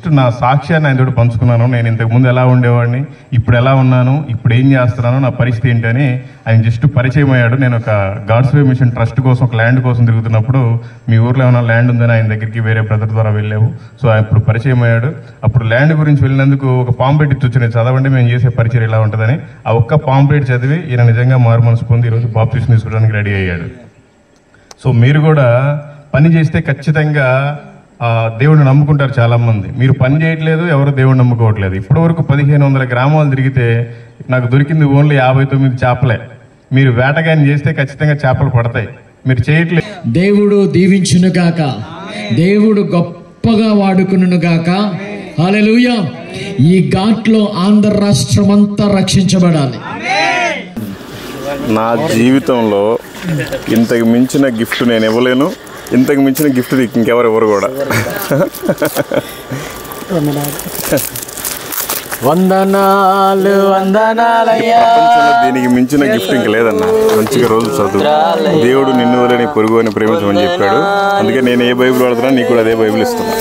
Just నా సాక్ష్యాన్ని ఆయనతో పంచుకున్నాను. నేను ఇంతకుముందు ఎలా ఉండేవాడిని, ఇప్పుడు ఎలా ఉన్నాను, ఇప్పుడు ఏం చేస్తున్నాను, నా పరిస్థితి ఏంటని ఆయన జస్ట్ పరిచయం అయ్యాడు. నేను ఒక గాడ్స్ వే మిషన్ ట్రస్ట్ కోసం ఒక ల్యాండ్ కోసం తిరుగుతున్నప్పుడు మీ ఊర్లో ఏమైనా ల్యాండ్ ఉందని ఆయన దగ్గరికి వేరే బ్రదర్ ద్వారా వెళ్ళాము. సో ఇప్పుడు పరిచయం అయ్యాడు. అప్పుడు ల్యాండ్ గురించి వెళ్ళినందుకు ఒక పాంప్లెట్ ఇచ్చి వచ్చినాయి, చదవండి మేము చేసే పరిచయం ఇలా ఉంటుందని. ఆ ఒక్క పాంప్లెట్ చదివి ఈయన నిజంగా మారు మనసు పొంది ఈరోజు బాప్టిజం తీసుకోవడానికి రెడీ అయ్యాడు. సో మీరు కూడా పని చేస్తే ఖచ్చితంగా దేవుడిని నమ్ముకుంటారు చాలామంది. మీరు పని చేయట్లేదు, ఎవరు దేవుడిని నమ్ముకోవట్లేదు. ఇప్పటి వరకు 1500 గ్రామాలు తిరిగితే నాకు దొరికింది ఓన్లీ 59 చేపలే. మీరు వేటగాని చేస్తే ఖచ్చితంగా చేపలు పడతాయి, మీరు చేయట్లేదు. దేవుడు దీవించును గాక, దేవుడు గొప్పగా వాడుకును గాక. హల్లెలూయా. ఈ ఘాట్లో ఆంధ్ర రాష్ట్రం అంతా రక్షించబడాలి. నా జీవితంలో ఇంతకు మించిన గిఫ్ట్ నేను ఇవ్వలేను, ఇంతకు మించిన గిఫ్ట్ ఇంకెవరు ఇవ్వరు కూడా. వందనాలు వందనాలయ్యా. ప్రపంచంలో దీనికి మించిన గిఫ్ట్ ఇంక లేదన్నా. మంచిగా రోజు చదువు, దేవుడు నిన్ను వలె నీ పొరుగు అని ప్రేమించమని చెప్పాడు. అందుకే నేను ఏ బైబిల్ వాడుతున్నా నీకు కూడా అదే బైబిల్ ఇస్తున్నా.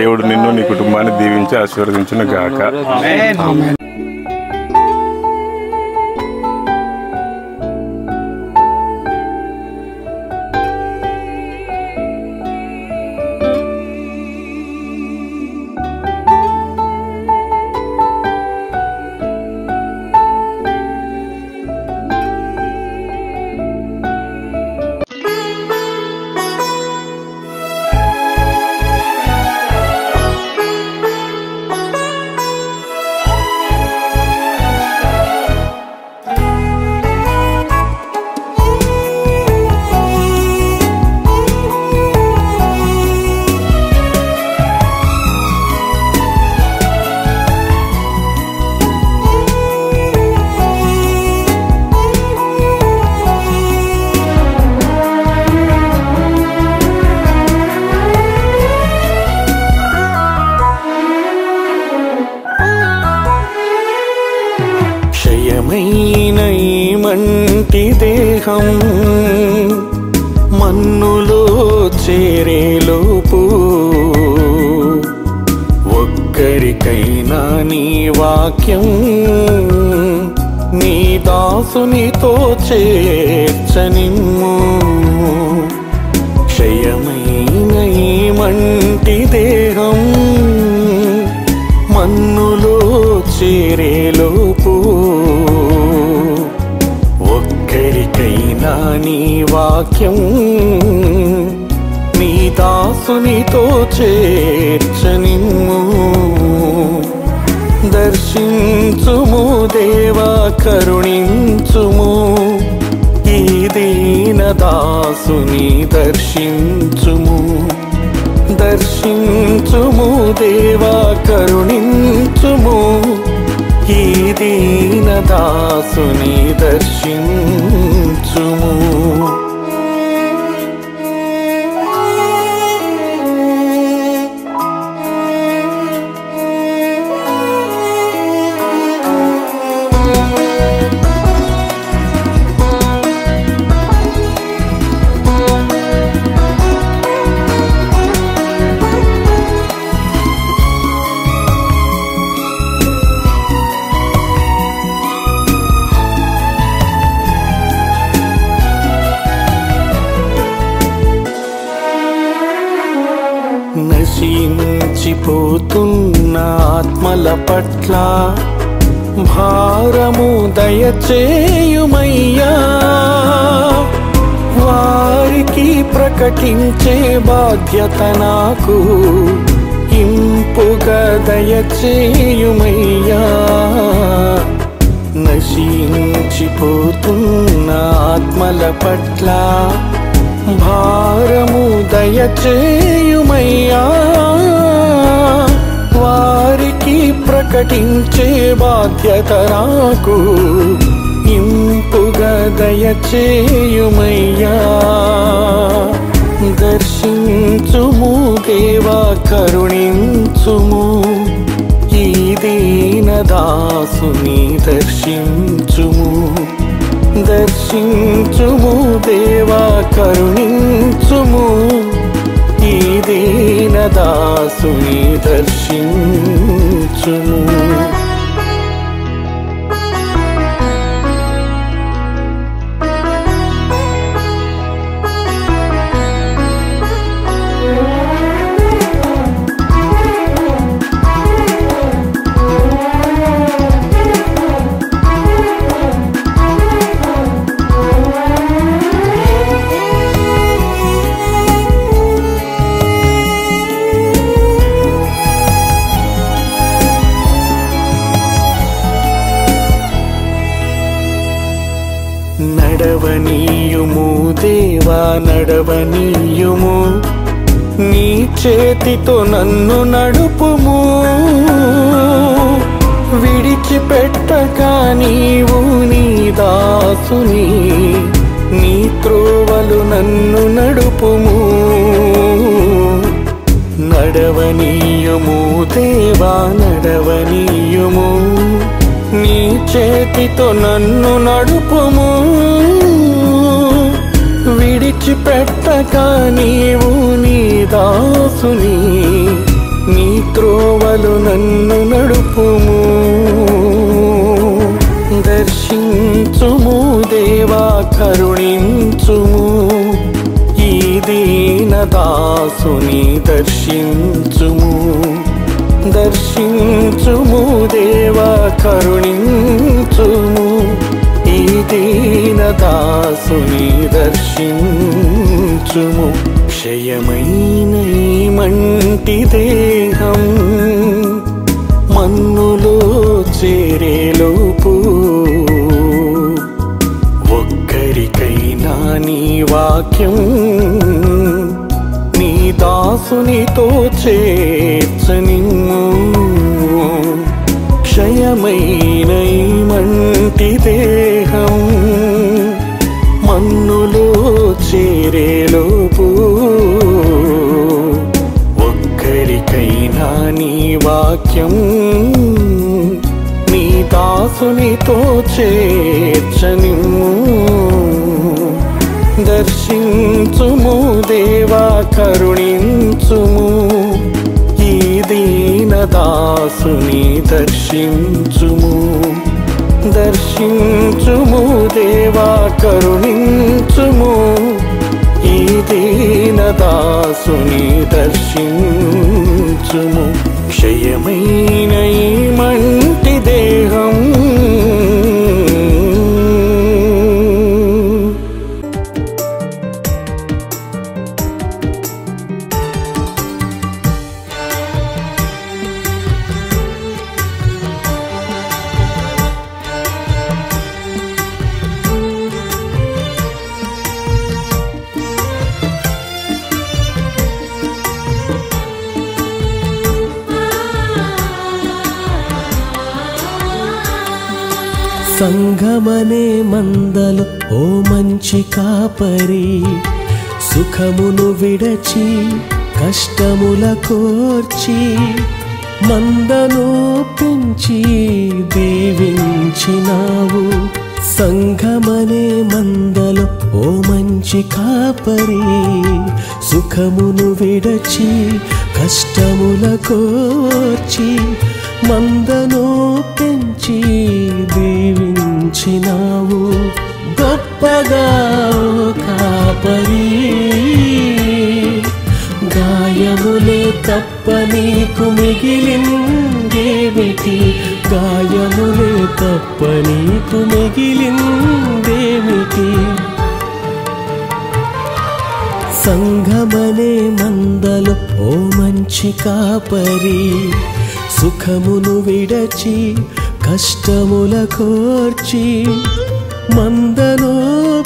దేవుడు నిన్ను నీ కుటుంబాన్ని దీవించి ఆశీర్వదించును గాక. మంటి దేహం మన్నులో చేరేలోపు ఒక్కరికైనా నీ వాక్యం నీ దాసునితో చేర్చనిమ్ము. క్షయమైన ఈ మంటి దేహం మన్నులో చేరేలోపు ఒక్కరికైనా నీ వాక్యం నీ దాసునితో చేర్చనిమ్ము. దర్శించుము దేవా, కరుణించుము ఈ దీన దాసుని దర్శించుము. దర్శించుము దేవా, కరుణించుము ఈ దీన దాసుని దర్శించుము. నశించిపోతున్న ఆత్మల పట్ల భారము దయచేయుమయ్యా. వారికి ప్రకటించే బాధ్యత నాకు ఇంపుగా దయచేయుమయ్యా. నశించిపోతున్న ఆత్మల పట్ల భారము దయచేయుమయ్యా. వారికి ప్రకటించే బాధ్యత నాకు ఇంపుగా దయచేయుమయ్యా. దర్శించుము దేవా, కరుణించుము ఈ దీన దాసుని దర్శించుము. దర్శించుము దేవా, కరుణించుము ఈ దీన దీనదాసుని దర్శించుము. నడవనీయుము దేవా నడవనీయుము, నీ చేతితో నన్ను నడుపుము. విడిచిపెట్టక నీవు నీ దాసుని, నీ త్రోవలు నన్ను నడుపుము. నడవనీయుము దేవా నడవనీయుము, నీ చేతితో నన్ను నడుపుము. విడిచిపెట్టక నీవు నీ దాసుని, నీ త్రోవలు నన్ను నడుపుము. దర్శించుము దేవా కరుణించుము, ఈ దీనదాసుని దర్శించుము. దర్శించుము దేవా కరుణించుము, ఈ దీనదాసుని దర్శించుము. క్షయమైన ఈ మంటి దేహం మన్నులో చేరేలోపు, ఒక్కరికైనా నీ వాక్యం నీ దాసునితో చేర్చనిమ్ము. క్షయమైన ఈ మంటి దేహం మన్నులో చేరేలోపు, ఒక్కరికైనా నీ వాక్యం నీ దాసునితో చేర్చనిమ్ము. దర్శించుము దేవా కరుణించుము, ఈ దీనదాసుని దర్శించుము. దర్శించుము దేవా కరుణించుము, ఈ దీనదాసుని దర్శించుము. క్షయమైన ఈ మంటి దేహం సంఘమనే మందలు ఓ మంచి కాపరి, సుఖమును విడచి కష్టముల కోర్చి, మందను పెంచి దీవించినావు. సంఘమనే మందలు ఓ మంచి కాపరి, సుఖమును విడచి కష్టముల కోర్చి, మందను పెంచి దీవించినావు. గొప్పగా కాపరి, గాయములే తప్ప నీకు మిగిలిందేమిటి, గాయములే తప్ప నీకు మిగిలిందేమిటి. సంఘమనే మందలు ఓ మంచి కాపరి, సుఖమును విడచి కష్టముల కోర్చి, మందను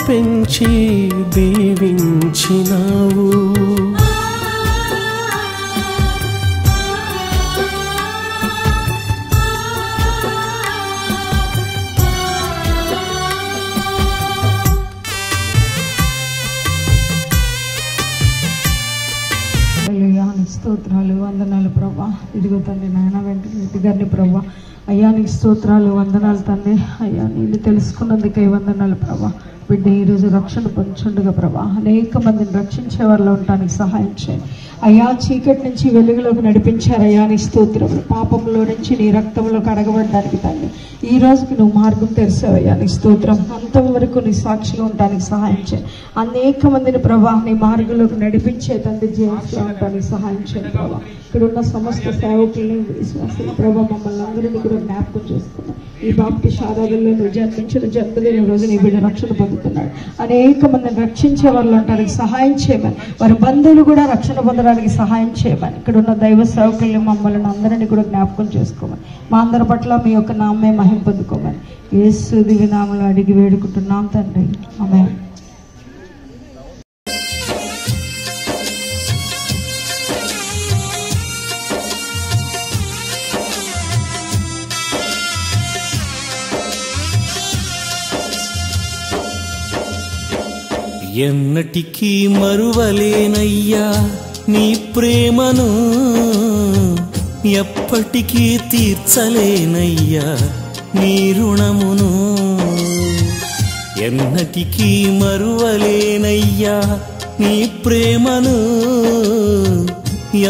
పెంచి దీవించినావు. స్తోత్రాలు వందనాలు ప్రభా. ఇదిగో తండ్రి నాయన వెంకటరెడ్డి గారిని ప్రభా, అయ్యా నీకు స్తోత్రాలు వందనాలు తండ్రి. అయ్యా నేను తెలుసుకున్నందుకే వందనాలు ప్రభా. బిడ్డ ఈరోజు రక్షణ పొందుచుండగా ప్రభా, అనేక మందిని రక్షించే వారిలో ఉండటానికి సహాయం చేయండి. అయ్యా చీకటి నుంచి వెలుగులోకి నడిపించారయ్యా నీ స్తోత్రములు. పాపంలో నుంచి నీ రక్తంలో కడగబడడానికి తండ్రి ఈ రోజుకి నువ్వు మార్గం తెరిచావయ్యా నీ స్తోత్రం. అంతవరకు నీ సాక్షిగా ఉండడానికి సహాయం చేయి. అనేక మందిని ప్రభా నీ మార్గంలోకి నడిపించే తండ్రి జేమ్స్గా ఉండడానికి సహాయం చేయండి ప్రభా. ఇక్కడ ఉన్న సమస్త సేవకుల్ని విశ్వాసుల ప్రభా మమ్మల్ని అందరినీ కూడా జ్ఞాపకం చేసుకున్నాం. ఈ బాప్టిస్ట్ ఆరాధనలో నువ్వు జన్మించిన జన్మదిన రోజు నీ బిడ్డ రక్షణ పొందుతున్నాడు. అనేక మందిని రక్షించే వాళ్ళు ఉండడానికి సహాయం చేయమని, వారి బంధువులు కూడా రక్షణ పొందడానికి సహాయం చేయమని, ఇక్కడ ఉన్న దైవ సేవకుల్ని మమ్మల్ని అందరినీ కూడా జ్ఞాపకం చేసుకోమని, మా అందరి పట్ల మీ యొక్క నామే మహిమ పొందుకోమని యేసు దివ్య నామములో అడిగి వేడుకుంటున్నాం తండ్రి. ఆమేన్. ఎన్నటికీ మరువలేనయ్యా నీ ప్రేమను, ఎప్పటికీ తీర్చలేనయ్యా నీ రుణమును. ఎన్నటికీ మరువలేనయ్యా నీ ప్రేమను,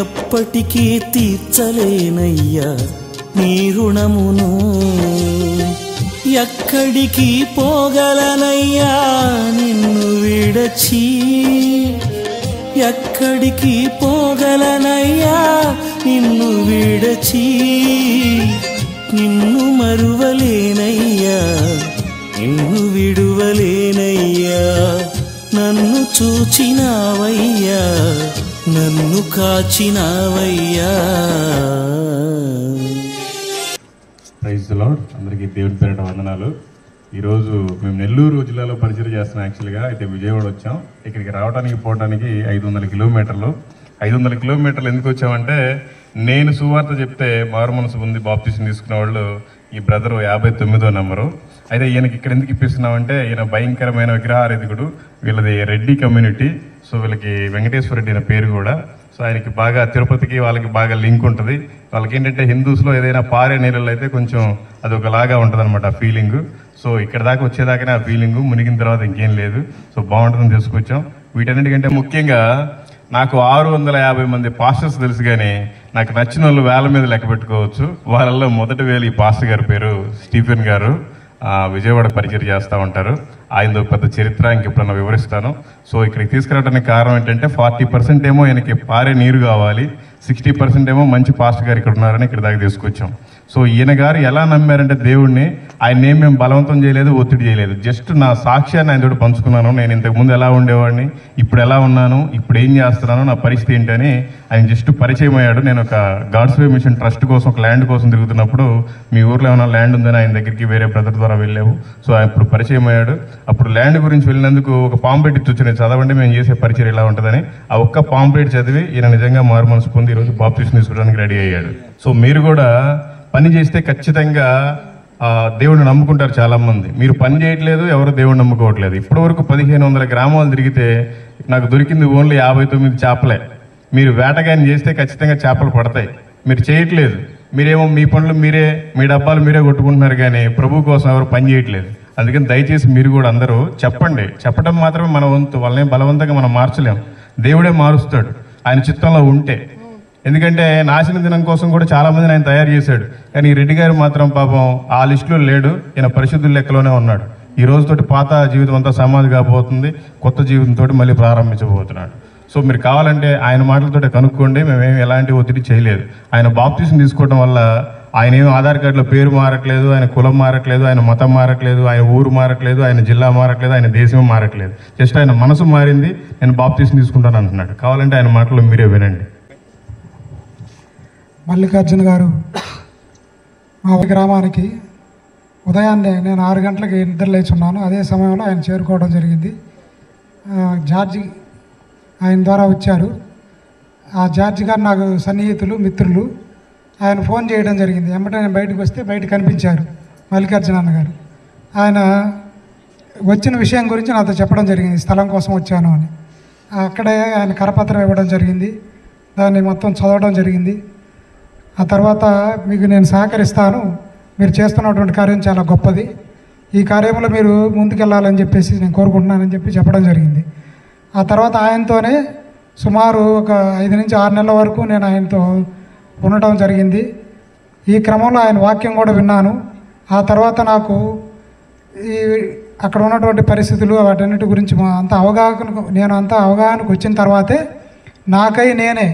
ఎప్పటికీ తీర్చలేనయ్యా నీ రుణమును. ఎక్కడికి పోగలనయ్యా నిన్ను విడచి, ఎక్కడికి పోగలనయ్యా నిన్ను విడచి. నిన్ను మరువలేనయ్యా నిన్ను విడువలేనయ్యా. నన్ను చూచినావయ్యా నన్ను కాచినావయ్యా. Praise the lord. అందరికీ దేవుని పేరిట వందనాలు. ఈరోజు మేము నెల్లూరు జిల్లాలో పరిచయం చేస్తున్నాం. యాక్చువల్గా అయితే విజయవాడ వచ్చాం. ఇక్కడికి రావడానికి పోవడానికి 500 కిలోమీటర్లు. 500 కిలోమీటర్లు ఎందుకు వచ్చామంటే, నేను సువార్త చెప్తే మారు మనసు పొంది బాప్టిజం తీసుకున్న వాళ్ళు ఈ బ్రదరు 59వ నెంబరు. అయితే ఈయనకి ఇక్కడ ఎందుకు ఇప్పిస్తున్నామంటే, ఈయన భయంకరమైన విగ్రహారాధికుడు. వీళ్ళది రెడ్డి కమ్యూనిటీ. సో వీళ్ళకి వెంకటేశ్వర రెడ్డి అనే పేరు కూడా. సో ఆయనకి బాగా తిరుపతికి వాళ్ళకి బాగా లింక్ ఉంటుంది. వాళ్ళకి ఏంటంటే హిందూస్లో ఏదైనా పారే నీళ్ళలో అయితే కొంచెం అది ఒకలాగా ఉంటుంది అనమాట ఆ ఫీలింగ్. సో ఇక్కడ దాకా వచ్చేదాకానే ఆ ఫీలింగ్, మునిగిన తర్వాత ఇంకేం లేదు. సో బాగుంటుందని తీసుకొచ్చాం. వీటన్నిటికంటే ముఖ్యంగా నాకు 650 మంది పాస్టర్స్ తెలుసు, కానీ నాకు నచ్చిన వాళ్ళు వేల మీద లెక్క పెట్టుకోవచ్చు. వాళ్ళల్లో మొదటి వేలు ఈ పాస్టర్ గారి పేరు స్టీఫెన్ గారు. విజయవాడ పరిచయం చేస్తూ ఉంటారు. ఆయనతో పెద్ద చరిత్ర ఇంకెప్పుడన్నా వివరిస్తాను. సో ఇక్కడికి తీసుకురావడానికి కారణం ఏంటంటే 40% ఏమో ఆయనకి పారే నీరు కావాలి, 60% ఏమో మంచి పాస్టర్ గారు ఇక్కడ ఉన్నారని ఇక్కడ దాకా తీసుకొచ్చాం. సో ఈయన గారు ఎలా నమ్మారంటే దేవుణ్ణి, ఆయన ఏం మేము బలవంతం చేయలేదు, ఒత్తిడి చేయలేదు. జస్ట్ నా సాక్ష్యాన్ని ఆయన తోటి పంచుకున్నాను. నేను ఇంతకుముందు ఎలా ఉండేవాడిని, ఇప్పుడు ఎలా ఉన్నాను, ఇప్పుడు ఏం చేస్తున్నాను, నా పరిస్థితి ఏంటని ఆయన జస్ట్ పరిచయం అయ్యాడు. నేను ఒక గాడ్స్ వే మిషన్ ట్రస్ట్ కోసం ఒక ల్యాండ్ కోసం తిరుగుతున్నప్పుడు మీ ఊర్లో ఏమైనా ల్యాండ్ ఉందని ఆయన దగ్గరికి వేరే బ్రదర్ ద్వారా వెళ్ళాము. సో అప్పుడు పరిచయం అయ్యాడు. అప్పుడు ల్యాండ్ గురించి వెళ్ళినందుకు ఒక పాంప్లెట్ ఇచ్చి నేను చదవండి మేము చేసే పరిచయం ఎలా ఉంటుందని. ఆ ఒక్క పాంప్లెట్ చదివి ఈయన నిజంగా మారు మనసు పొంది ఈరోజు బాప్టిజం తీసుకోవడానికి రెడీ అయ్యాడు. సో మీరు కూడా పని చేస్తే ఖచ్చితంగా దేవుడిని నమ్ముకుంటారు చాలా మంది. మీరు పని చేయట్లేదు, ఎవరు దేవుడిని నమ్ముకోవట్లేదు. ఇప్పటి వరకు 1500 గ్రామాలు తిరిగితే నాకు దొరికింది ఓన్లీ 59 చేపలే. మీరు వేటగాని చేస్తే ఖచ్చితంగా చేపలు పడతాయి. మీరు చేయట్లేదు. మీరేమో మీ పనులు మీరే, మీ డబ్బాలు మీరే కొట్టుకుంటున్నారు, కానీ ప్రభు కోసం ఎవరు పని చేయట్లేదు. అందుకని దయచేసి మీరు కూడా అందరూ చెప్పండి. చెప్పడం మాత్రమే మన వంతు. వాళ్ళని బలవంతంగా మనం మార్చలేం. దేవుడే మారుస్తాడు ఆయన చిత్తంలో ఉంటే. ఎందుకంటే నాశన దినం కోసం కూడా చాలా మందిని ఆయన తయారు చేశాడు. కానీ ఈ రెడ్డి గారు మాత్రం పాపం ఆ లిస్టులో లేడు. ఈయన పరిశుద్ధుల లెక్కలోనే ఉన్నాడు. ఈ రోజుతోటి పాత జీవితం అంతా సమాధి కాబోతుంది, కొత్త జీవితంతో మళ్ళీ ప్రారంభించబోతున్నాడు. సో మీరు కావాలంటే ఆయన మాటలతోటే కనుక్కోండి. మేమేమి ఎలాంటి ఒత్తిడి చేయలేదు. ఆయన బాప్టిజం తీసుకోవడం వల్ల ఆయన ఏమి ఆధార్ కార్డులో పేరు మారట్లేదు, ఆయన కులం మారట్లేదు, ఆయన మతం మారట్లేదు, ఆయన ఊరు మారట్లేదు, ఆయన జిల్లా మారట్లేదు, ఆయన దేశం మారట్లేదు. జస్ట్ ఆయన మనసు మారింది. నేను బాప్టిజం తీసుకుంటాను అంటున్నాడు. కావాలంటే ఆయన మాటలు మీరే వినండి. మల్లికార్జున గారు మా గ్రామానికి ఉదయాన్నే నేను 6 గంటలకి నిద్ర లేచున్నాను. అదే సమయంలో ఆయన చేరుకోవడం జరిగింది. జార్జి ఆయన ద్వారా వచ్చారు. ఆ జార్జి గారు నాకు సన్నిహితులు, మిత్రులు. ఆయన ఫోన్ చేయడం జరిగింది. వెంబటే నేను బయటకు వస్తే బయట కనిపించారు మల్లికార్జున అన్న గారు. ఆయన వచ్చిన విషయం గురించి నాతో చెప్పడం జరిగింది, స్థలం కోసం వచ్చాను అని. అక్కడే ఆయన కరపత్రం ఇవ్వడం జరిగింది. దాన్ని మొత్తం చదవడం జరిగింది. ఆ తర్వాత మీకు నేను సహకరిస్తాను, మీరు చేస్తున్నటువంటి కార్యం చాలా గొప్పది, ఈ కార్యంలో మీరు ముందుకెళ్ళాలని చెప్పేసి నేను కోరుకుంటున్నానని చెప్పి చెప్పడం జరిగింది. ఆ తర్వాత ఆయనతోనే సుమారు ఒక 5 నుంచి 6 నెలల వరకు నేను ఆయనతో ఉండటం జరిగింది. ఈ క్రమంలో ఆయన వాక్యం కూడా విన్నాను. ఆ తర్వాత నాకు ఈ అక్కడ ఉన్నటువంటి పరిస్థితులు వాటన్నిటి గురించి నేను అంత అవగాహనకు వచ్చిన తర్వాతే నాకై నేనే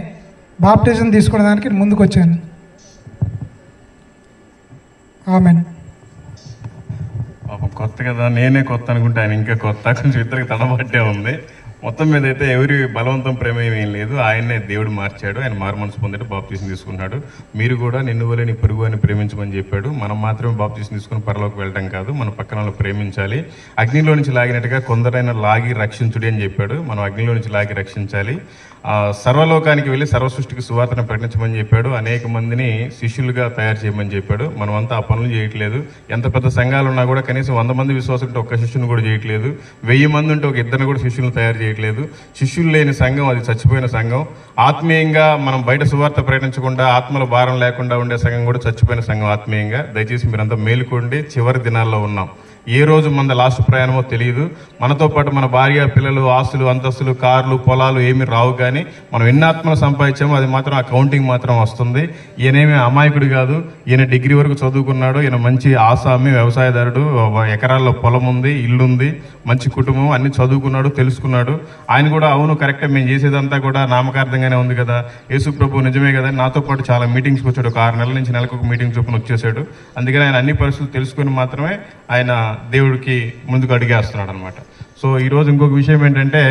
బాప్టిజం తీసుకునేదానికి ముందుకు వచ్చాను. ఆమెన్. కొత్త కదా, నేనే కొత్త అనుకుంటే ఆయన ఇంకా కొత్త, కొంచెం ఇద్దరికి తడబట్టే ఉంది. మొత్తం మీద అయితే ఎవరి బలవంతం ప్రమేయం ఏం లేదు. ఆయన్నే దేవుడు మార్చాడు. ఆయన మారు మనసు పొందాడు, బాప్టిజం తీసుకున్నాడు. మీరు కూడా నిన్ను వలె నీ పొరుగు అని ప్రేమించమని చెప్పాడు. మనం మాత్రమే బాప్టిజం తీసుకుని పరలోకి వెళ్ళటం కాదు, మన పక్కన వాళ్ళు ప్రేమించాలి. అగ్నిలో నుంచి లాగినట్టుగా కొందరైనా లాగి రక్షించుడి అని చెప్పాడు. మనం అగ్నిలో నుంచి లాగి రక్షించాలి. సర్వలోకానికి వెళ్ళి సర్వసృష్టికి సువార్తను ప్రకటించమని చెప్పాడు. అనేక మందిని శిష్యులుగా తయారు చేయమని చెప్పాడు. మనమంతా ఆ పనులు చేయట్లేదు. ఎంత పెద్ద సంఘాలు ఉన్నా కూడా కనీసం 100 మంది విశ్వాసం ఉంటే ఒక్క శిష్యుని కూడా చేయట్లేదు. 1000 మంది ఉంటే ఒక ఇద్దరిని కూడా శిష్యులను తయారు చేయట్లేదు. శిష్యులు లేని సంఘం అది చచ్చిపోయిన సంఘం. ఆత్మీయంగా మనం బయట సువార్త ప్రకటించకుండా ఆత్మల భారం లేకుండా ఉండే సంఘం కూడా చచ్చిపోయిన సంఘం ఆత్మీయంగా. దయచేసి మీరంతా మేలుకోండి. చివరి దినాల్లో ఉన్నాం. ఏ రోజు మన లాస్ట్ ప్రయాణమో తెలియదు. మనతో పాటు మన భార్య, పిల్లలు, ఆస్తులు, అంతస్తులు, కార్లు, పొలాలు ఏమి రావు. కానీ మనం ఎన్ని ఆత్మలు సంపాదించామో అది మాత్రం ఆ కౌంటింగ్ మాత్రం వస్తుంది. ఈయనేమి అమాయకుడు కాదు. ఈయన డిగ్రీ వరకు చదువుకున్నాడు. ఈయన మంచి ఆసామి, వ్యవసాయదారుడు, ఎకరాల్లో పొలం ఉంది, ఇల్లుంది, మంచి కుటుంబం, అన్ని చదువుకున్నాడు, తెలుసుకున్నాడు. ఆయన కూడా అవును కరెక్టే, మేము చేసేదంతా కూడా నామకార్థంగానే ఉంది కదా, యేసు ప్రభు నిజమే కదా. నాతో పాటు చాలా మీటింగ్స్కి వచ్చాడు. ఒక 6 నెలల నుంచి నెలకు ఒక మీటింగ్ చొప్పున వచ్చేసాడు. అందుకని ఆయన అన్ని పరిస్థితులు తెలుసుకుని మాత్రమే ఆయన దేవుడికి ముందుకు అడిగేస్తున్నాడు అనమాట. సో ఈరోజు ఇంకొక విషయం ఏంటంటే,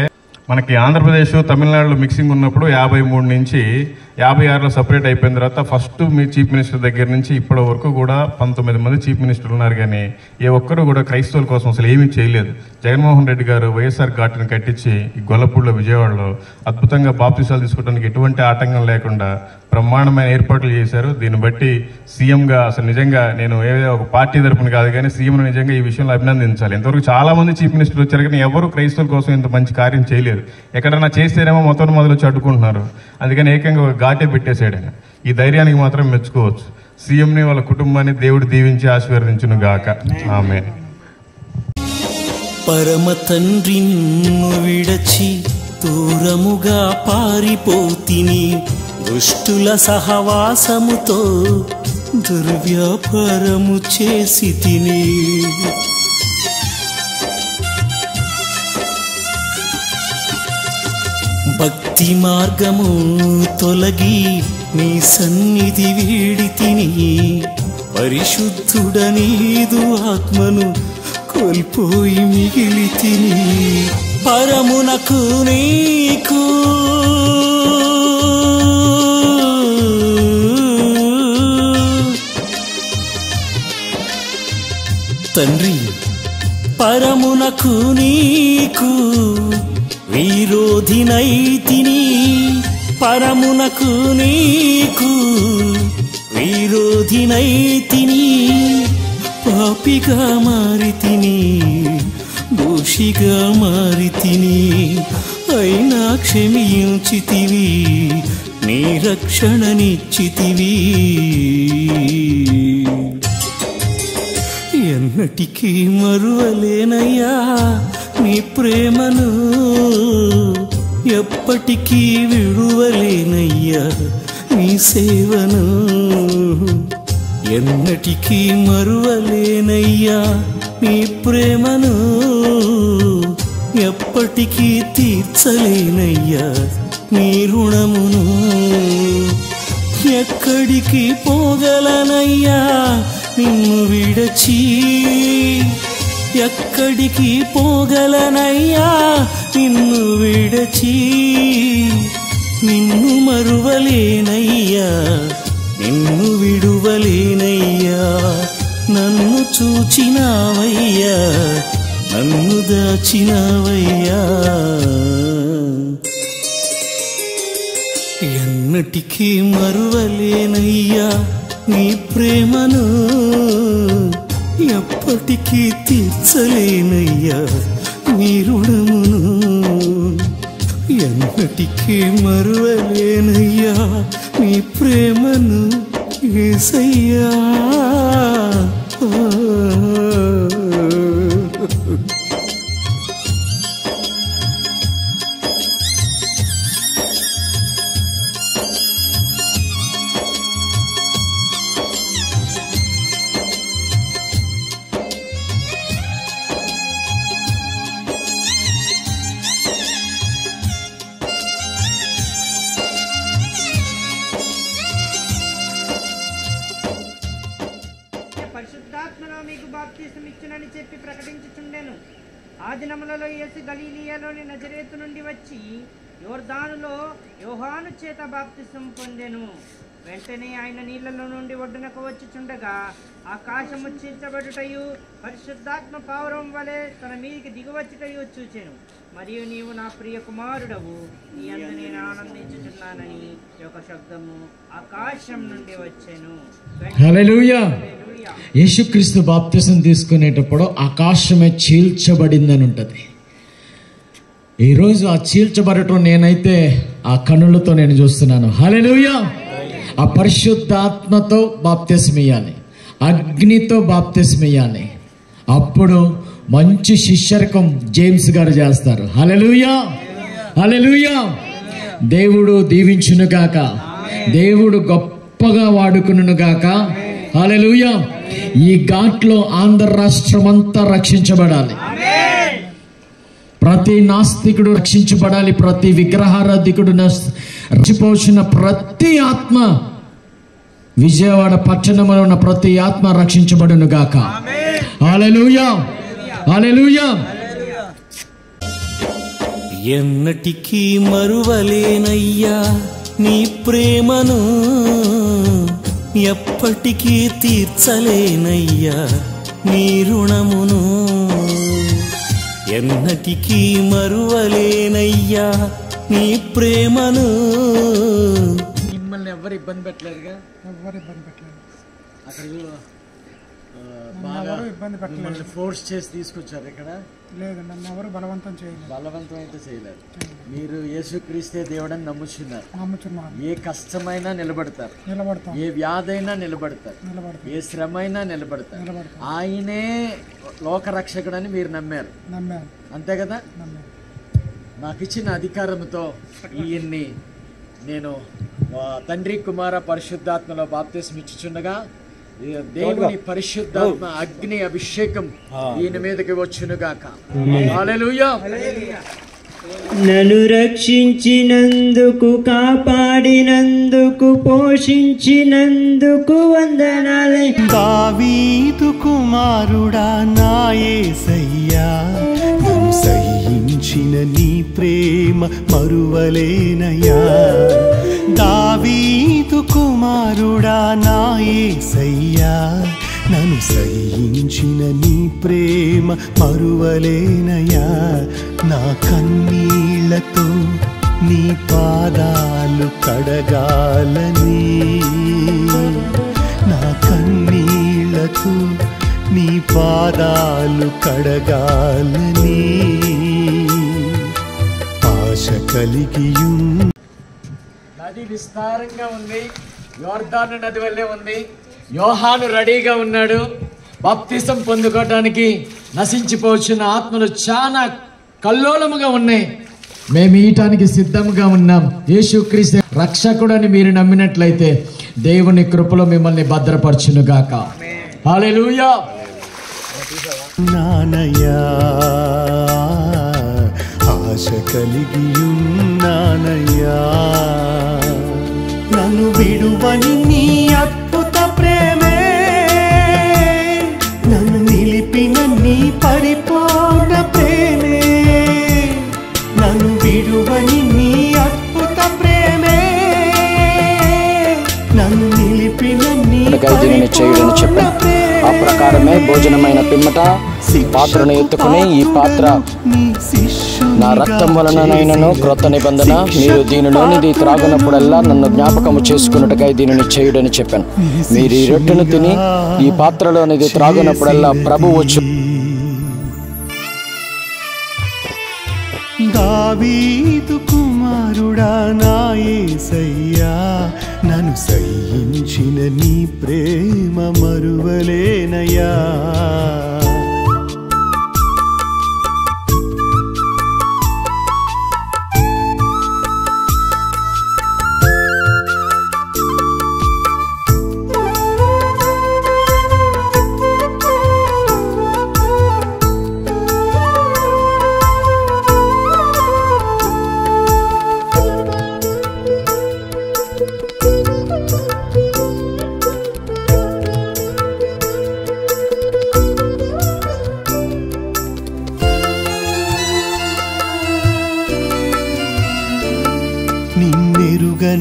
మనకి ఆంధ్రప్రదేశ్, తమిళనాడులో మిక్సింగ్ ఉన్నప్పుడు 53 నుంచి 56లో సపరేట్ అయిపోయిన తర్వాత ఫస్ట్ మీ చీఫ్ మినిస్టర్ దగ్గర నుంచి ఇప్పటి వరకు కూడా 19 మంది చీఫ్ మినిస్టర్లు ఉన్నారు. కానీ ఏ ఒక్కరు కూడా క్రైస్తవుల కోసం అసలు ఏమీ చేయలేదు. జగన్మోహన్ రెడ్డి గారు వైఎస్ఆర్ ఘాట్ని కట్టించి ఈ గొల్లపూడిలో, విజయవాడలో అద్భుతంగా బాప్తిసాలు తీసుకోవడానికి ఎటువంటి ఆటంకం లేకుండా బ్రహ్మాండమైన ఏర్పాట్లు చేశారు. దీన్ని బట్టి సీఎంగా అసలు నిజంగా నేను ఏదో ఒక పార్టీ తరపున కాదు కానీ సీఎంను నిజంగా ఈ విషయంలో అభినందించాలి. ఇంతవరకు చాలా మంది చీఫ్ మినిస్టర్లు వచ్చారు కానీ ఎవరు క్రైస్తవుల కోసం ఇంత మంచి కార్యం చేయలేదు. ఎక్కడన్నా చేస్తేనేమో మొదలు వచ్చి అడ్డుకుంటున్నారు. అందుకని ఏకంగా ఒక ఘాటే పెట్టేశాడు ఆయన. ఈ ధైర్యానికి మాత్రం మెచ్చుకోవచ్చు. సీఎంని, వాళ్ళ కుటుంబాన్ని దేవుడు దీవించి ఆశీర్వదించును గాక. ఆమేన్. పరమ తండ్రి నిన్ను విడచి దూరముగా పారిపోతిని, దుష్టుల సహవాసముతో దుర్వ్యాపారము చేసి తిని. భక్తి మార్గము తొలగి నీ సన్నిధి వీడి తిని, పరిశుద్ధుడనీదు ఆత్మను కోల్పోయి మిగిలి తిని. పరమునకు నీకు తండ్రి, పరమునకు నీకు విరోధినైతిని, పరమునకు నీకు విరోధినైతిని. పాపిగా మారితిని, దోషిగా మారితిని, అయినా క్షమించితివి, నీ రక్షణనిచ్చితివి. ఎన్నటికీ మరువలేనయ్యా నీ ప్రేమను, ఎప్పటికీ విడువలేనయ్యా నీ సేవను. ఎన్నటికీ మరువలేనయ్యా నీ ప్రేమను, ఎప్పటికీ తీర్చలేనయ్యా నీ రుణమును. ఎక్కడికి పోగలనయ్యా నిన్ను విడచి, ఎక్కడికి పోగలనయ్యా నిన్ను విడచి. నిన్ను మరువలేనయ్యా, నిన్ను విడువలేనయ్యా. నన్ను చూచినావయ్యా, నన్ను దాచినావయ్యా. ఎన్నటికీ మరువలేనయ్యా నీ ప్రేమను, ఎప్పటికీ తీర్చలేనయ్యా నీ రుణమును. ఎన్నటికీ మరువలేనయ్యా నీ ప్రేమను యేసయ్యా. బాప్తిసమిచ్చునని చెప్పి ప్రకటించుచుండెను. ఆ దినములలో యేసు గలీలియాలోని నజరేతు నుండి వచ్చి యోర్దానులో యోహాను చేత బాప్తిసం పొందెను. వెంటనే ఆయన నీళ్లలో నుండి ఒడ్డునకు వచ్చుచుండగా ఆకాశము చీల్చబడుటయు పరిశుద్ధాత్మ పావురం వలె తన మీదికి దిగువచ్చుటయు చూచెను. మరియు నీవు నా ప్రియ కుమారుడవు, నీ యందు నేను ఆనందించుచున్నానని ఒక శబ్దము ఆకాశం నుండి వచ్చెను. హల్లెలూయా. యేసుక్రీస్తు బాప్తిసం తీసుకునేటప్పుడు ఆకాశమే చీల్చబడిందని ఉంటుంది. ఈరోజు ఆ చీల్చబడటం నేనైతే ఆ కన్నులతో నేను చూస్తున్నాను. హల్లెలూయా. ఆ పరిశుద్ధాత్మతో బాప్తిసం ఇయ్యాలి, అగ్నితో బాప్తిసం ఇయ్యాలి. అప్పుడు మంచి శిష్యరకం జేమ్స్ గారు చేస్తారు. హల్లెలూయా, హల్లెలూయా. దేవుడు దీవించునుగాక, దేవుడు గొప్పగా వాడుకునుగాక. హల్లెలూయా. ఈ ఘాట్లో ఆంధ్ర రాష్ట్రం అంతా రక్షించబడాలి. ప్రతి నాస్తికుడు రక్షించబడాలి. ప్రతి విగ్రహారాధికుడు రక్షిపోసిన ప్రతి ఆత్మ, విజయవాడ పట్టణంలో ఉన్న ప్రతి ఆత్మ రక్షించబడును గాక. హల్లెలూయా, హల్లెలూయా. ఎన్నటికీ మరువలేనయ్యా నీ ప్రేమను, ఎప్పటికీ తీర్చలేనయ్యా నీ రుణమును. ఎన్నటికీ మరువలేనయ్యా నీ ప్రేమను. మిమ్మల్ని ఎవరు ఇబ్బంది పెట్టలేదుగా? ఎవరు ఇబ్బంది పెట్టలేదు. అక్కడ ఎవరు ఇబ్బంది పెట్టలేదు. మిమ్మల్ని ఫోర్స్ చేసి తీసుకొచ్చారు ఇక్కడ? లేదు, నన్ను ఎవరు బలవంతం చేయలేదు. బలవంతం అయితే చేయలేదు. మీరు యేసుక్రీస్తే దేవుడని నమ్ముచున్నారు. నమ్ముచున్నాను. ఏ కష్టమైనా నిలబడతారు, నిలబడతాను, ఏ వ్యాధైనా నిలబడతారు, నిలబడతాను, ఏ శ్రమ అయినా నిలబడతారు. నిలబడతాను. ఆయనే లోకరక్షకుడని మీరు నమ్మారు, నమ్మాను, అంతే కదా? నమ్మాను. నాకు ఇచ్చిన అధికారంతో ఈయన్ని నేను తండ్రి కుమార పరిశుద్ధాత్మలో బాప్తిసం ఇచ్చుచుండగా దేవుని పరిశుద్ధాత్మ అగ్ని అభిషేకం ఈయన మీదకి వచ్చునుగాక. హల్లెలూయా. నన్ను రక్షించినందుకు, కాపాడినందుకు, పోషించినందుకు వందనాలే. దావీదు కుమారుడా నా యేసయ్యా, నన్ను సహించిన నీ ప్రేమ మరువలేనయ్యా. దావీదు కుమారుడా నా యేసయ్యా, నన్ను సహించిన నీ ప్రేమ మరువలేనయ్యా. నా కన్నీళ్లతో నీ పాదాలు కడగాలని, నా కన్నీళ్లతో నీ పాదాలు కడగాలని ఆశ కలిగియున్న. నది విస్తారంగా ఉంది, యోర్దాను నది వల్లే ఉంది. యోహాను రెడీగా ఉన్నాడు బాప్తిసం పొందుకోవటానికి. నశించిపోవచ్చిన ఆత్మలు చాలా కల్లోలముగా ఉన్నాయి. మేము ఈయటానికి సిద్ధంగా ఉన్నాం. యేసుక్రీస్తు రక్షకుడని మీరు నమ్మినట్లయితే దేవుని కృపలో మిమ్మల్ని భద్రపరచునుగాక. హల్లెలూయా. నానయ్యా ఆశ కలిగియున్నానయ్యా, నన్ను విడువని నీ అద్భుత ప్రేమే, నన్ను నిలిపిన నీ పరిపూర్ణ ప్రేమే, నన్ను విడువని నీ అద్భుత ప్రేమే, నన్ను నిలిపిన నీ చేయడని చెప్పాను. ఆ ప్రకారమే భోజనమైన పిమ్మట పాత్రను ఎత్తుకుని, ఈ పాత్ర నా రక్తం వలననైనను క్రొత్త నిబంధన, మీరు దీనిలోనిది త్రాగునప్పుడల్లా నన్ను జ్ఞాపకము చేసుకున్నట్టుగా దీనిని చేయుడని చెప్పాను. మీరు ఈ రొట్టెను తిని ఈ పాత్రలోనిది త్రాగునప్పుడల్లా ప్రభువు వచ్చు. దావీదు కుమారుడా నా యేసయ్యా, నన్ను సహించిన నీ ప్రేమ మరువలేనయ్యా.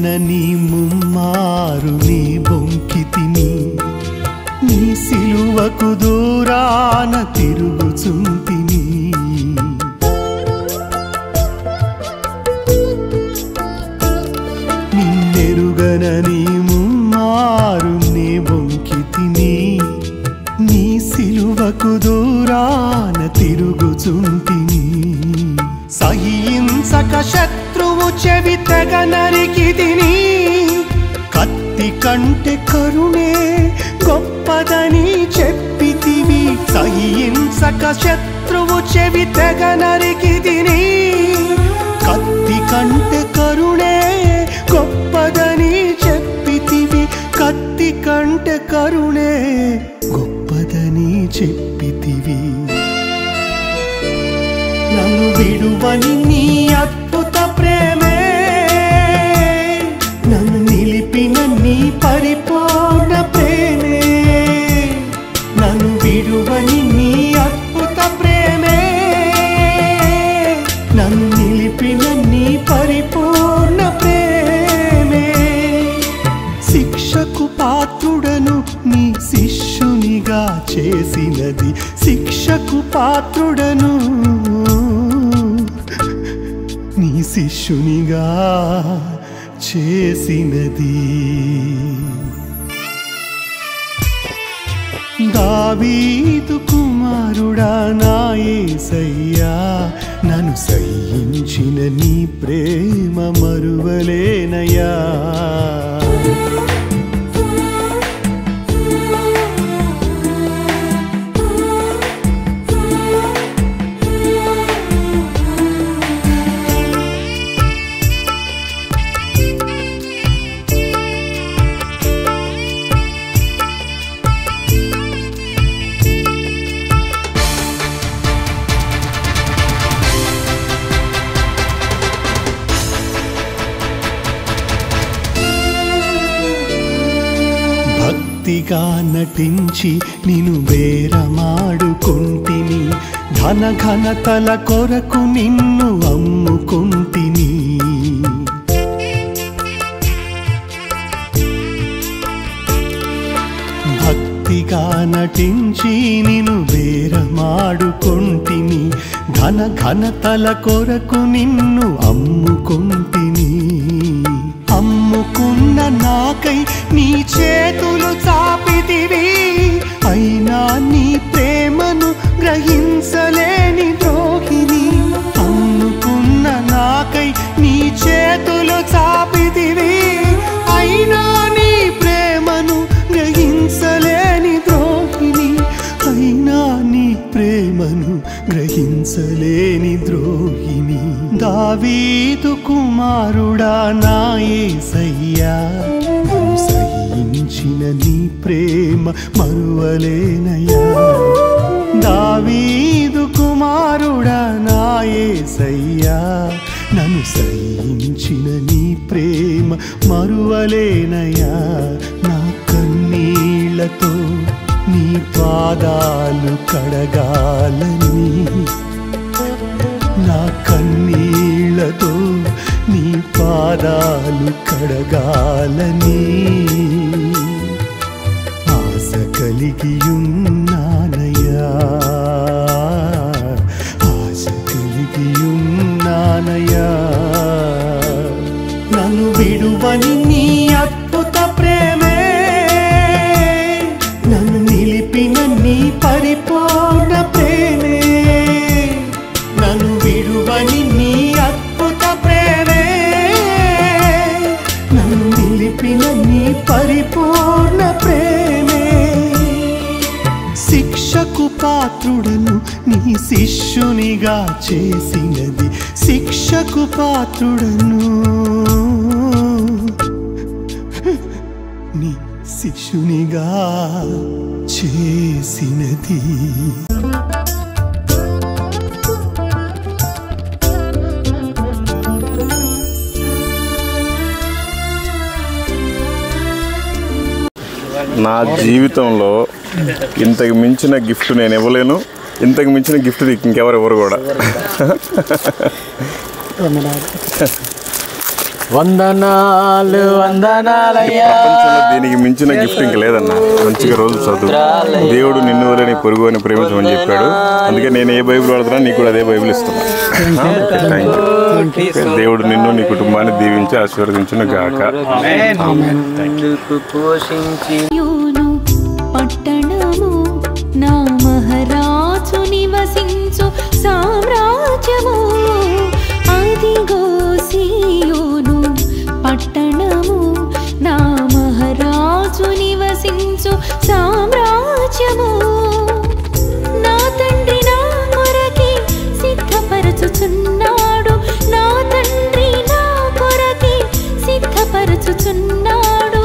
నెరుగనని ముమ్మారు నీ బొంకితిని నీ సిలువకు దూరాన తిరుగుచుంటిని నిన్నెరుగనని ముమ్మారు నీ బొంకితిని నీ సిలువకు దూరాన తిరుగుచుంటిని సహింసక శత్రువు చెవి తెగ నరికితిని కత్తి కంటే కరుణే గొప్పదని చెప్పితివి సహింసక శత్రువు చెవి తెగ నరికితిని కత్తి కంటే కరుణే గొప్పదని చెప్పితివి కత్తి కంటే కరుణే గొప్పదని చెప్పితివి నన్ను విడువని నీ అద్భుత ప్రేమే నన్ను నిలిపిన నీ పరిపూర్ణ ప్రేమే నన్ను విడువని నీ అద్భుత ప్రేమే నన్ను నిలిపిన నీ పరిపూర్ణ ప్రేమే శిక్షకు పాత్రుడను నీ శిష్యునిగా చేసినది శిక్షకు పాత్రుడను నీ శిష్యునిగా చేసినది దావీదు కుమారుడా నా యేసయ్యా నన్ను సహించిన నీ ప్రేమ మరువలేనయ్యా భక్తిగా నటించి నిన్ను బేరమాడుకుంటిని ధన ఘనతల కొరకు నిన్ను అమ్ముకుంటిని భక్తిగా నటించి నిన్ను బేరమాడుకుంటిని ధన ఘనతల కొరకు నిన్ను అమ్ముకుంటిని అమ్ముకున్న నాకై నీ చేతులు చాపితివి అయినా నీ ప్రేమను గ్రహించలేని ద్రోహిని అమ్ముకున్న నాకై నీ చేతులు చాపితివి అయినా నీ ప్రేమను గ్రహించలేని ద్రోహిని అయినా నీ ప్రేమను గ్రహించలేని ద్రోహిని దావీదు కుమారుడా నా యేసయ్యా నన్ను సహించిన నీ ప్రేమ మరువలేనయ్యా దావీదు కుమారుడా నా యేసయ్యా నన్ను సహించిన నీ ప్రేమ మరువలేనయ్యా నా కన్నీళ్లతో నీ పాదాలు కడగాలని నా కన్నీళ్లతో నీ పాదాలు కడగాలని ఆశ కలిగియున్నానయ్యా ఆశ కలిగియున్నానయ్యా నన్ను విడువని నీ అద్భుత ప్రేమే నన్ను నిలిపిన నీ పరిపూర్ణ ప్రేమే నన్ను విడువని నీ అద్భుత ప్రేమే నన్ను నిలిపిన నీ పరిపూర్ణ ప్రేమే శిక్షకు పాత్రుడను నీ శిష్యునిగా చేసినది శిక్షకు పాత్రుడను నీ శిష్యునిగా చేసినది నా జీవితంలో ఇంతకు మించిన గిఫ్ట్ నేను ఇవ్వలేను, ఇంతకు మించిన గిఫ్ట్ ఇంకెవరు ఇవ్వరు కూడా. వందనాలు వందనాలయ్యా. ప్రపంచంలో దీనికి మించిన గిఫ్ట్ ఇంక లేదన్నా. మంచిగా రోజు చదువు. దేవుడు నిన్ను వదిలే నీ పొరుగు అని ప్రేమించమని చెప్పాడు. అందుకే నేను ఏ బైబిల్ వాడుతున్నా నీకు కూడా అదే బైబిల్ ఇస్తున్నా. దేవుడు నిన్ను నీ కుటుంబాన్ని దీవించి ఆశీర్వదించును గాక. పట్టణము నా మహారాజు నివసించు సామ్రాజ్యము, అదిగో సియోను పట్టణము నా మహారాజు నివసించు సామ్రాజ్యము. నా తండ్రి నా కొరకి సిద్ధపరచుచున్నాడు, నా తండ్రి నా కొరకి సిద్ధపరచుచున్నాడు.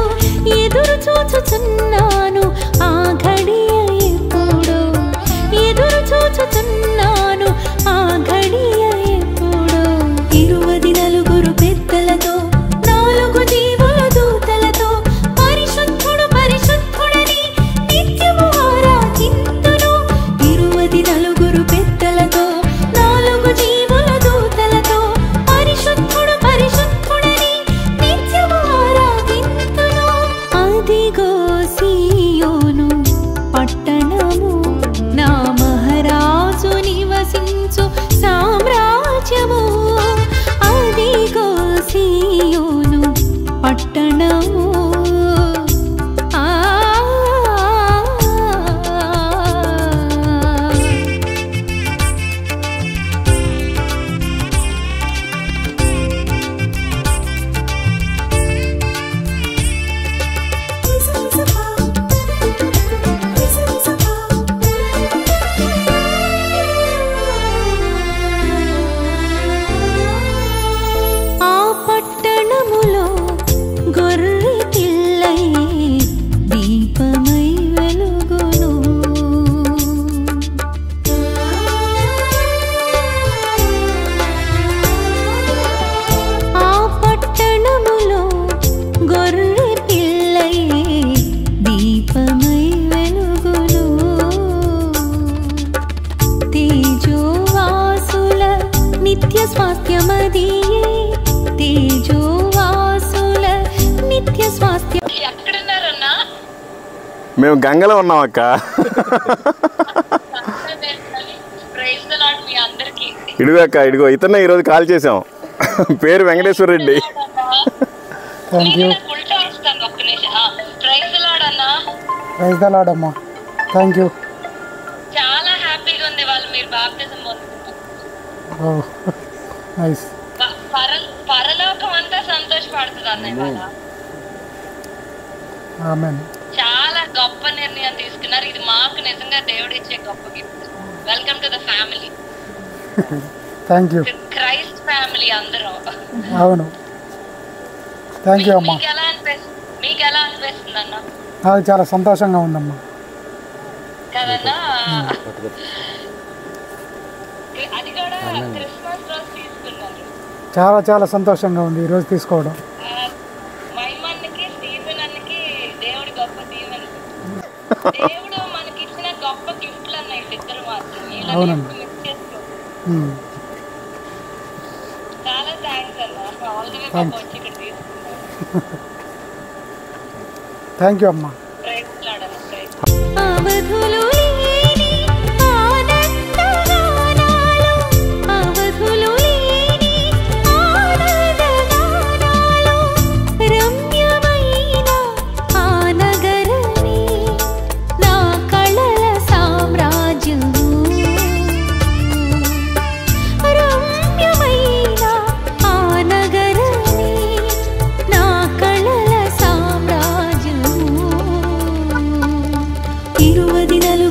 ఎదురు చూచుచున్నాను ఆ ఘడియ ఎప్పుడు, ఎదురు చూచుచున్నాను ఆ ఘడియ ఎప్పుడు. 24 పెద్దలతో 4 జీవుల దూతలతో పరిశుద్ధుడు పరిశుద్ధుడని నిత్యము ఆరాధింతును. 24 పెద్దలతో 4 జీవుల దూతలతో పరిశుద్ధుడు పరిశుద్ధుడని నిత్యము ఆరాధింతును. అదిగో సియోను పట్టణము నా మహారాజు నివసించు సామ్రాజ్యము, అదిగో సియోను పట్టణము. ఆ పట్టణములో గొర్రె పిల్లై దీపమై వెలుగును. ఆ పట్టణములో గొర్రె పిల్లై దీపమై వెలుగును. తేజోవాసుల నిత్య స్వాస్థ్యమదియే, తేజోవాసుల నిత్య స్వాస్థ్యం. ఎక్కడున్నారన్నా? మేము గంగలో ఉన్నాం అక్క. ఇడుగు అక్క, ఇడుగో ఇతనే ఈరోజు కాల్ చేసాం. పేరు Venkateswara Reddy. Thank you. Praise the Lord అమ్మా. Thank you. చాలా హ్యాపీగా ఉంది వాళ్ళు మీరు బాప్టిజం పొందుతున్నారు. నైస్. పరలోకం అంతా సంతోషపడుతుంది అన్నయ్య వాళ్ళ. ఆమేన్. చాలా గొప్ప నిర్ణయం తీసుకున్నారు. ఇది మాకు నిజంగా దేవుడు ఇచ్చే గొప్ప gift. Welcome to the family. Thank you. Christ family అందరూ. అవును. థ్యాంక్ యూ అమ్మా. మీకు ఎలా అనిపిస్తుంది అన్న? నాకు చాలా సంతోషంగా ఉందమ్మా. కదన్నా? అది కూడా క్రిస్మస్ రోజు తీసుకున్నారు. చాలా చాలా సంతోషంగా ఉంది ఈరోజు తీసుకోవడం. మైమన్కి స్టీవెన్ అన్నకి దేవుడి గొప్ప దీవెన. దేవుడు మనకి ఇచ్చిన గొప్ప గిఫ్ట్లు అన్న ఇద్దరు మాత్రం. అవునండి. చాలా థ్యాంక్స్ అన్న. ఆల్ ది వే పాపం వచ్చి ఇక్కడ తీసుకున్నారు. థ్యాంక్ యూ అమ్మా. అవధులు లేని ఆనందగానాలు, అవధులు లేని ఆనందగానాలు, రమ్యమైన ఆ నగరమే నా కళల సామ్రాజ్యము, రమ్యమైన ఆ నగరమే నా కళల సామ్రాజ్యము. 24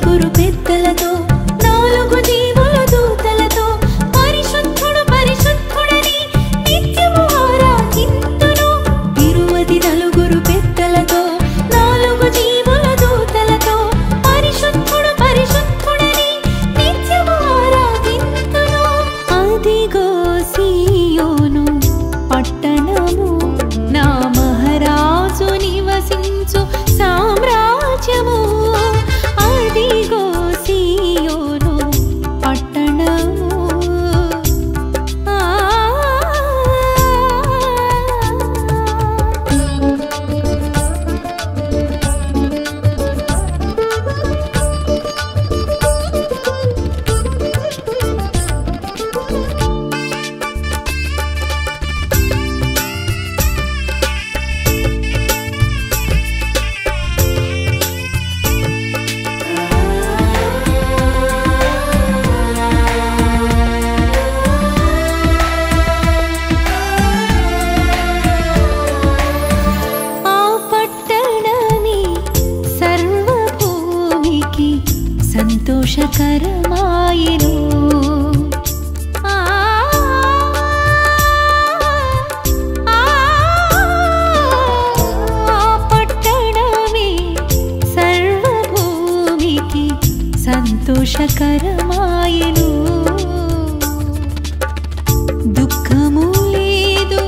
సంతోషకరమాయెను. పట్టణమే సర్వభూమికి సంతోషకరమాయెను. దుఃఖము లేదు,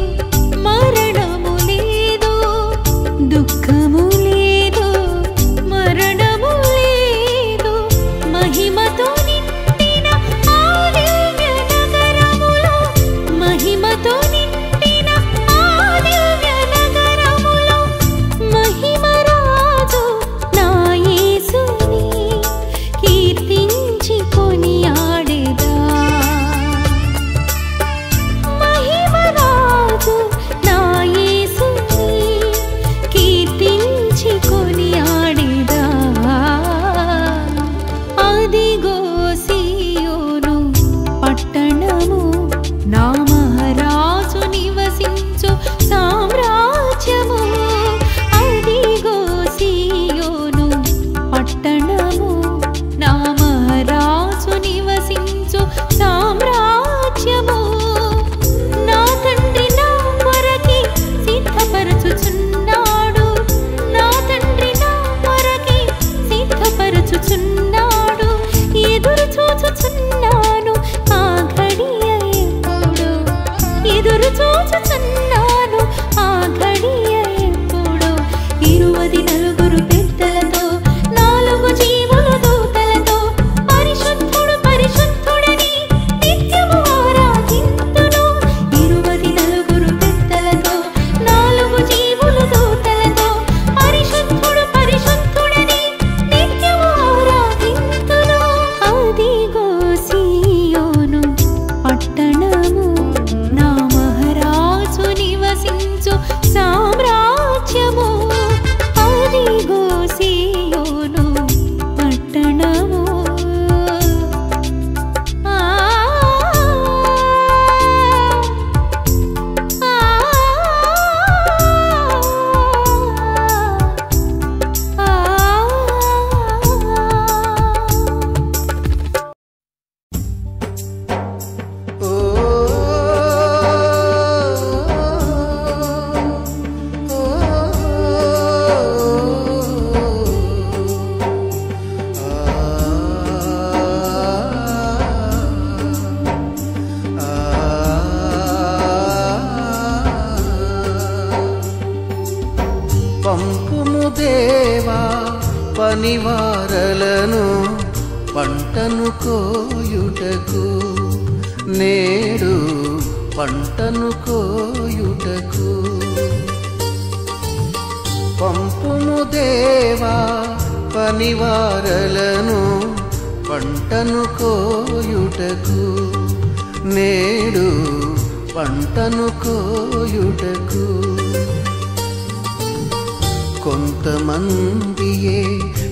మరణము లేదు, దుఃఖము లేదు, మరణము లేదు. మహిమతో నిండిన ఆ దివ్య నగరములో, మహిమతో నిండిన ఆ దివ్య నగరములో మహిమరాజు నా యేసుని కీర్తించి కొనియాడెదా. మహిమరాజు నా యేసుని కీర్తించి కొనియాడెదా. అదిగో సీయోను పట్టణము, నా మహారాజు నివసించు సామ్రాజ్యము. అదిగో సీయోను పట్టణము, నా మహారాజు నివసించు సామ్రాజ్యము. నా తండ్రి నా కొరకి సిద్ధపరచుచున్నాడు, నా తండ్రి నా కొరకి సిద్ధపరచుచున్నాడు. ఎదురు చూచుచున్నాను ఆ ఘడియ ఎప్పుడు, ఎదురు చూచుచున్నాను ఆ ఘడియ ఎప్పుడు. 24 పెద్దలతో 4 జీవుల దూతలతో పరిశుద్ధుడు పరిశుద్ధుడని నిత్యము ఆరాధింతును. 24 పెద్దలతో 4 జీవుల దూతలతో పరిశుద్ధుడు పరిశుద్ధుడని నిత్యము ఆరాధింతును. అదిగో సీయోను పట్టణము, నా మహారాజు నివసించు సామ్రాజ్యము. అదిగో సీయోను పట్టణము. ఆ పంపుము దేవా పనివారలను పంటను కోయుటకు, నేడు పంటను కోయుటకు. పంపుము దేవా పనివారలను పంటను కోయుటకు, నేడు పంటను కోయుటకు. కొంతమందియే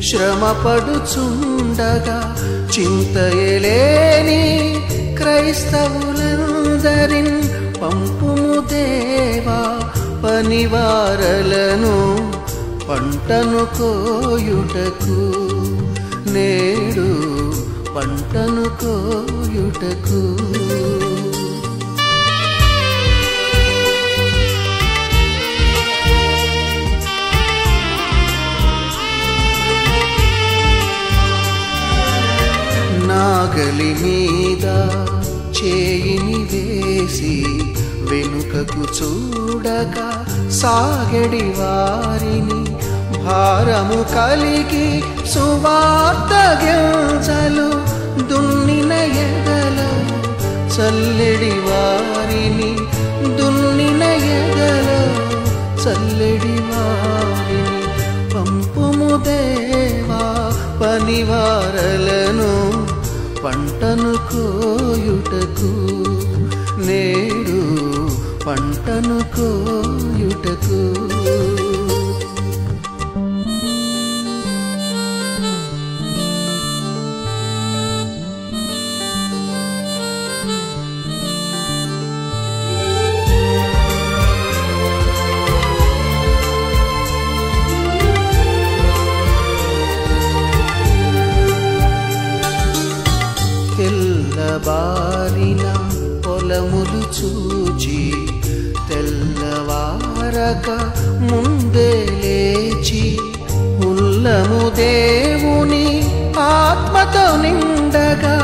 శ్రమపడుచుండగా చింతయలేని క్రైస్తవులందరిన్ పంపుము దేవా పనివారలను పంటను కోయుటకు, నేడు పంటను కోయుటకు. నాగలి మీద చేయిని వేసి వెనుకకు చూడక సాగడి వారిని, భారము కలిగి సువార్త గింజలు దున్నిన ఎదలో చల్లెడి వారిని, దున్నిన ఎదలో చల్లెడి వారిని. పంపుము దేవా పనివారలను పంటను కోయుటకు, నేడు పంటను కోయుటకు. తెల్లబారిన పొలములు చూచి తెల్లవారక ముందే లేచి ఉల్లము దేవుని ఆత్మతో నిండగా